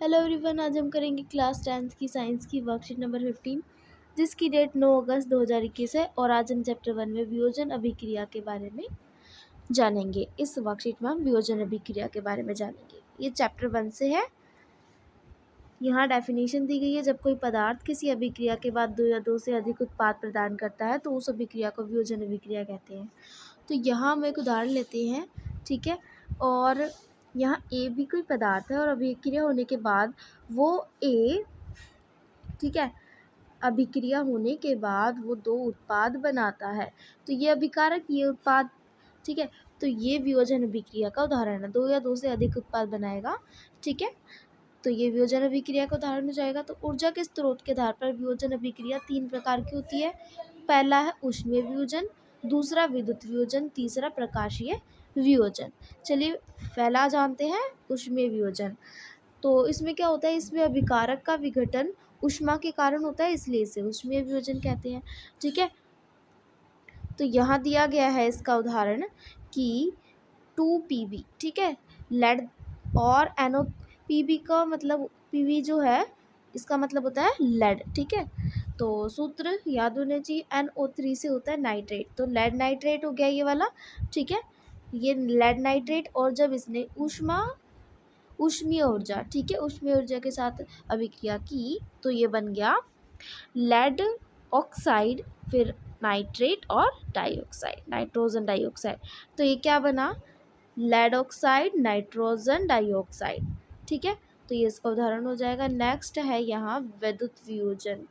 Hello everyone, आज हम करेंगे क्लास 10th की साइंस की वर्कशीट नंबर 15 जिसकी डेट 9 अगस्त 2021 है। और आज हम चैप्टर 1 में वियोजन अभिक्रिया के बारे में जानेंगे। इस वर्कशीट में हम वियोजन अभिक्रिया के बारे में जानेंगे। ये चैप्टर 1 से है। यहाँ डेफिनेशन दी गई है, जब कोई पदार्थ किसी अभिक्रिया के बाद दो या दो से अधिक उत्पाद प्रदान करता है तो उस अभिक्रिया को वियोजन अभिक्रिया कहते हैं। तो यहाँ हम एक उदाहरण लेते हैं, ठीक है। और यहाँ ए भी कोई पदार्थ है और अभिक्रिया होने के बाद वो ए, ठीक है, अभिक्रिया होने के बाद वो दो उत्पाद बनाता है। तो ये अभिकारक, ये उत्पाद, ठीक है। तो ये वियोजन अभिक्रिया का उदाहरण है। दो या दो से अधिक उत्पाद बनाएगा, ठीक है। तो ये वियोजन अभिक्रिया का उदाहरण हो जाएगा। तो ऊर्जा के स्रोत के आधार पर वियोजन अभिक्रिया तीन प्रकार की होती है। पहला है ऊष्मीय वियोजन, दूसरा विद्युत वियोजन, तीसरा प्रकाशीय वियोजन। चलिए पहला जानते हैं, ऊष्मीय वियोजन। तो इसमें क्या होता है, इसमें अभिकारक का विघटन ऊष्मा के कारण होता है, इसलिए इसे ऊष्मीय वियोजन कहते हैं, ठीक है। तो यहाँ दिया गया है इसका उदाहरण कि 2Pb, ठीक है, लेड और एनो। पीबी का मतलब, पीबी जो है इसका मतलब होता है लेड, ठीक है। तो सूत्र याद होने चाहिए, NO3 से होता है नाइट्रेट। तो लेड नाइट्रेट हो गया ये वाला, ठीक है। ये लेड नाइट्रेट, और जब इसने ऊष्मीय ऊर्जा, ठीक है, ऊष्मीय ऊर्जा के साथ अभिक्रिया की तो ये बन गया लेड ऑक्साइड, फिर नाइट्रेट और डाइऑक्साइड, नाइट्रोजन डाइऑक्साइड। तो ये क्या बना, लेड ऑक्साइड नाइट्रोजन डाइऑक्साइड, ठीक है। तो ये इसका उदाहरण हो जाएगा। नेक्स्ट है यहाँ विद्युत वियोजन।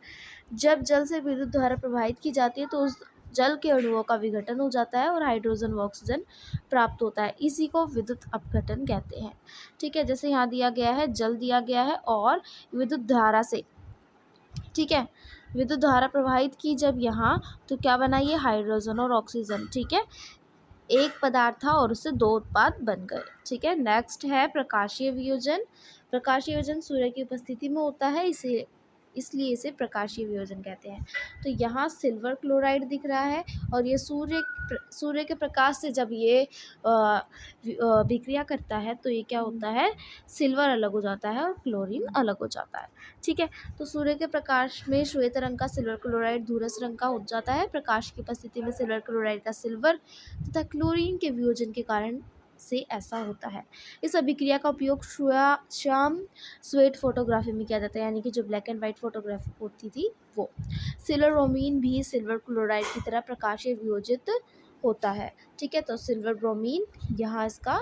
जब जल से विद्युत धारा प्रवाहित की जाती है तो उस जल के अणुओं का विघटन हो जाता है और हाइड्रोजन व ऑक्सीजन प्राप्त होता है। इसी को विद्युत अपघटन कहते हैं, ठीक है। जैसे यहाँ दिया गया है, जल दिया गया है और विद्युत धारा से, ठीक है, विद्युत धारा प्रवाहित की जब यहाँ, तो क्या बना, ये हाइड्रोजन और ऑक्सीजन, ठीक है। एक पदार्थ था और उससे दो उत्पाद बन गए, ठीक है। नेक्स्ट है प्रकाशीय वियोजन। प्रकाशीय वियोजन सूर्य की उपस्थिति में होता है, इसलिए इसे प्रकाशीय वियोजन कहते हैं। तो यहाँ सिल्वर क्लोराइड दिख रहा है और ये सूर्य के प्रकाश से जब ये विक्रिया करता है तो ये क्या होता है, सिल्वर अलग हो जाता है और क्लोरीन अलग हो जाता है, ठीक है। तो सूर्य के प्रकाश में श्वेत रंग का सिल्वर क्लोराइड धूरस रंग का हो जाता है। प्रकाश की उपस्थिति में सिल्वर क्लोराइड का सिल्वर तथा क्लोरीन के वियोजन के कारण से ऐसा होता है। इस अभिक्रिया का उपयोग श्याम स्वेट फोटोग्राफी में किया जाता है, यानी कि जो ब्लैक एंड वाइट फोटोग्राफी होती थी वो। सिल्वर ब्रोमीन भी सिल्वर क्लोराइड की तरह प्रकाशीय वियोजित होता है, ठीक है। तो सिल्वर ब्रोमीन यहाँ इसका,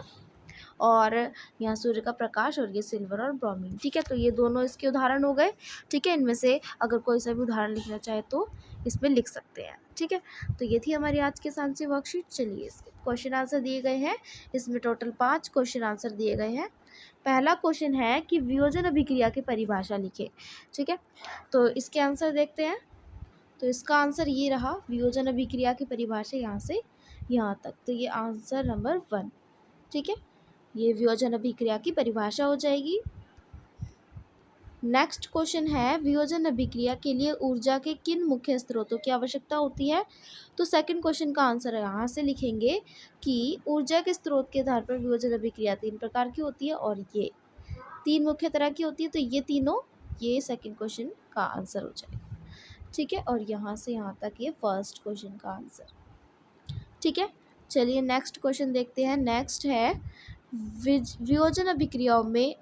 और यहाँ सूर्य का प्रकाश, और ये सिल्वर और ब्रोमीन, ठीक है। तो ये दोनों इसके उदाहरण हो गए, ठीक है। इनमें से अगर कोई सा भी उदाहरण लिखना चाहे तो इसमें लिख सकते हैं, ठीक है। तो ये थी हमारी आज की साइंस वर्कशीट। चलिए इसके क्वेश्चन आंसर दिए गए हैं, इसमें टोटल 5 क्वेश्चन आंसर दिए गए हैं। पहला क्वेश्चन है कि वियोजन अभिक्रिया की परिभाषा लिखे, ठीक है। तो इसके आंसर देखते हैं। तो इसका आंसर ये रहा, वियोजन अभिक्रिया की परिभाषा यहाँ से यहाँ तक। तो ये आंसर नंबर 1, ठीक है। ये वियोजन अभिक्रिया की परिभाषा हो जाएगी। नेक्स्ट क्वेश्चन है, वियोजन अभिक्रिया के लिए ऊर्जा के किन मुख्य स्रोतों की आवश्यकता होती है। तो सेकंड क्वेश्चन का आंसर यहाँ से लिखेंगे कि ऊर्जा के स्रोत के आधार पर वियोजन अभिक्रिया 3 प्रकार की होती है और ये 3 मुख्य तरह की होती है। तो ये तीनों, ये सेकंड क्वेश्चन का आंसर हो जाएगा, ठीक है। और यहाँ से यहाँ तक ये फर्स्ट क्वेश्चन का आंसर, ठीक है। चलिए नेक्स्ट क्वेश्चन देखते हैं। नेक्स्ट है, वियोजन अभिक्रियाओं में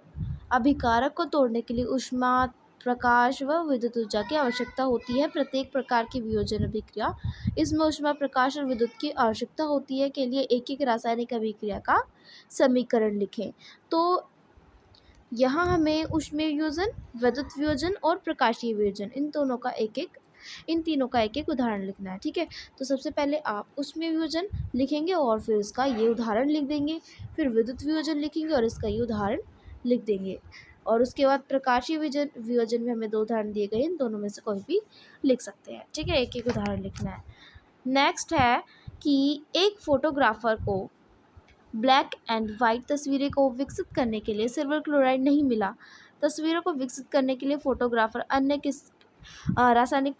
अभिकारक को तोड़ने के लिए ऊष्मा, प्रकाश व विद्युत ऊर्जा की आवश्यकता होती है। प्रत्येक प्रकार की वियोजन अभिक्रिया, इसमें ऊष्मा, प्रकाश और विद्युत की आवश्यकता होती है के लिए एक एक रासायनिक अभिक्रिया का समीकरण लिखें। तो यहाँ हमें ऊष्मीय वियोजन, विद्युत वियोजन और प्रकाशीय वियोजन, इन तीनों का एक एक उदाहरण लिखना है, ठीक है। तो सबसे पहले आप ऊष्मीय वियोजन लिखेंगे और फिर इसका ये उदाहरण लिख देंगे, फिर विद्युत वियोजन लिखेंगे और इसका ये उदाहरण लिख देंगे, और उसके बाद प्रकाशीय वियोजन में हमें 2 उदाहरण दिए गए, इन दोनों में से कोई भी लिख सकते हैं, ठीक है। एक एक उदाहरण लिखना है। नेक्स्ट है कि एक फोटोग्राफर को ब्लैक एंड वाइट तस्वीरें को विकसित करने के लिए सिल्वर क्लोराइड नहीं मिला। तस्वीरों को विकसित करने के लिए फोटोग्राफर अन्य किस रासायनिक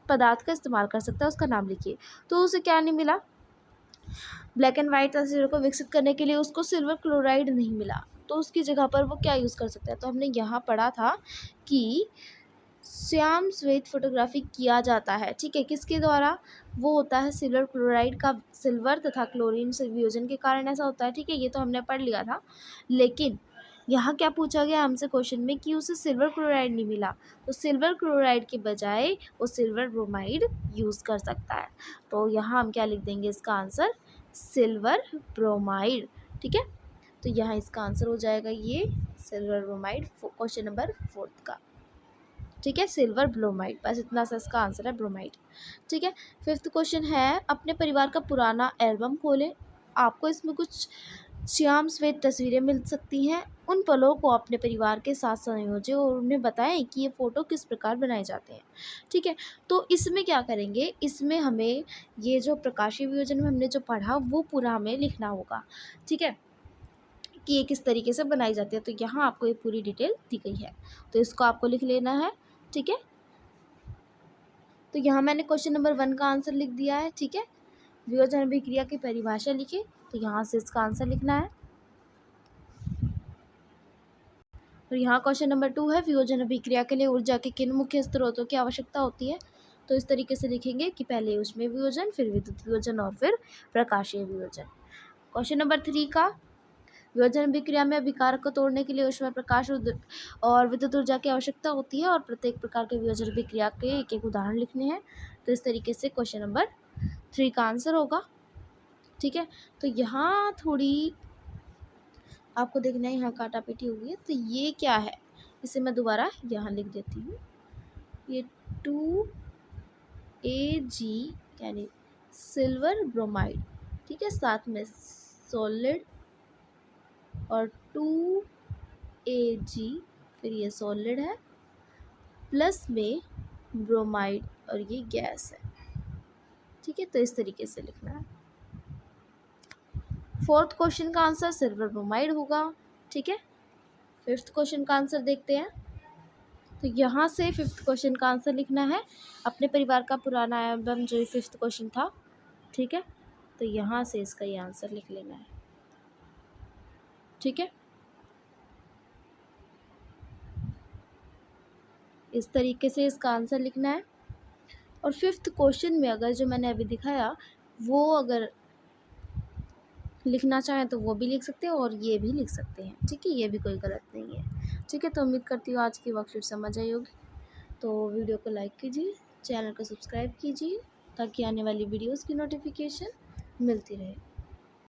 पदार्थ का इस्तेमाल कर सकता है, उसका नाम लिखिए। तो उसे क्या नहीं मिला, ब्लैक एंड वाइट तस्वीरों को विकसित करने के लिए उसको सिल्वर क्लोराइड नहीं मिला, तो उसकी जगह पर वो क्या यूज़ कर सकता है। तो हमने यहाँ पढ़ा था कि श्याम श्वेत फोटोग्राफी किया जाता है, ठीक है, किसके द्वारा, वो होता है सिल्वर क्लोराइड का सिल्वर तथा क्लोरीन से वियोजन के कारण ऐसा होता है, ठीक है, ये तो हमने पढ़ लिया था। लेकिन यहाँ क्या पूछा गया हमसे क्वेश्चन में कि उसे सिल्वर क्लोराइड नहीं मिला, तो सिल्वर क्लोराइड के बजाय वो सिल्वर ब्रोमाइड यूज़ कर सकता है। तो यहाँ हम क्या लिख देंगे, इसका आंसर सिल्वर ब्रोमाइड, ठीक है। तो यहाँ इसका आंसर हो जाएगा ये सिल्वर ब्रोमाइड, क्वेश्चन नंबर 4 का, ठीक है, सिल्वर ब्रोमाइड, बस इतना सा इसका आंसर है, ब्रोमाइड, ठीक है। 5th क्वेश्चन है, अपने परिवार का पुराना एल्बम खोलें। आपको इसमें कुछ श्याम श्वेत तस्वीरें मिल सकती हैं। उन पलों को अपने परिवार के साथ संयोजें और उन्हें बताएं कि ये फ़ोटो किस प्रकार बनाए जाते हैं, ठीक है। तो इसमें क्या करेंगे, इसमें हमें ये जो प्रकाशीय वियोजन में हमने जो पढ़ा वो पूरा हमें लिखना होगा, ठीक है, कि ये किस तरीके से बनाई जाती है। तो यहाँ आपको ये पूरी डिटेल दी गई है, तो इसको आपको लिख लेना है, ठीक है। तो यहाँ मैंने क्वेश्चन नंबर 1 का आंसर लिख दिया है, ठीक है। वियोजन अभिक्रिया की परिभाषा लिखी, तो यहाँ से इसका आंसर लिखना है। और यहाँ क्वेश्चन नंबर 2 है, वियोजन अभिक्रिया के लिए ऊर्जा के किन मुख्य स्रोतों की आवश्यकता होती है। तो इस तरीके से लिखेंगे कि पहले ऊष्मीय वियोजन, फिर विद्युत वियोजन और फिर प्रकाशीय वियोजन। क्वेश्चन नंबर 3 का, वियोजन अभिक्रिया में अभिकारक को तोड़ने के लिए ऊष्मा, प्रकाश और विद्युत ऊर्जा की आवश्यकता होती है और प्रत्येक प्रकार के वियोजन अभिक्रिया के एक एक उदाहरण लिखने हैं। तो इस तरीके से क्वेश्चन नंबर 3 का आंसर होगा, ठीक है। तो यहाँ थोड़ी आपको देखना है, यहाँ काटा पीटी हुई है, तो ये क्या है, इसे मैं दोबारा यहाँ लिख देती हूँ। ये 2Ag यानी सिल्वर ब्रोमाइड, ठीक है, साथ में सॉलिड और 2Ag, फिर ये सॉलिड है प्लस में ब्रोमाइड और ये गैस है, ठीक है। तो इस तरीके से लिखना है। 4th क्वेश्चन का आंसर सिल्वर ब्रोमाइड होगा, ठीक है। 5th क्वेश्चन का आंसर देखते हैं। तो यहाँ से 5th क्वेश्चन का आंसर लिखना है, अपने परिवार का पुराना एल्बम, जो 5th क्वेश्चन था, ठीक है। तो यहाँ से इसका ये आंसर लिख लेना है, ठीक है। इस तरीके से इसका आंसर लिखना है। और 5th क्वेश्चन में अगर जो मैंने अभी दिखाया वो अगर लिखना चाहें तो वो भी लिख सकते हैं और ये भी लिख सकते हैं, ठीक है, ये भी कोई गलत नहीं है, ठीक है। तो उम्मीद करती हूँ आज की वर्कशीट समझ आई होगी। तो वीडियो को लाइक कीजिए, चैनल को सब्सक्राइब कीजिए ताकि आने वाली वीडियोस की नोटिफिकेशन मिलती रहे।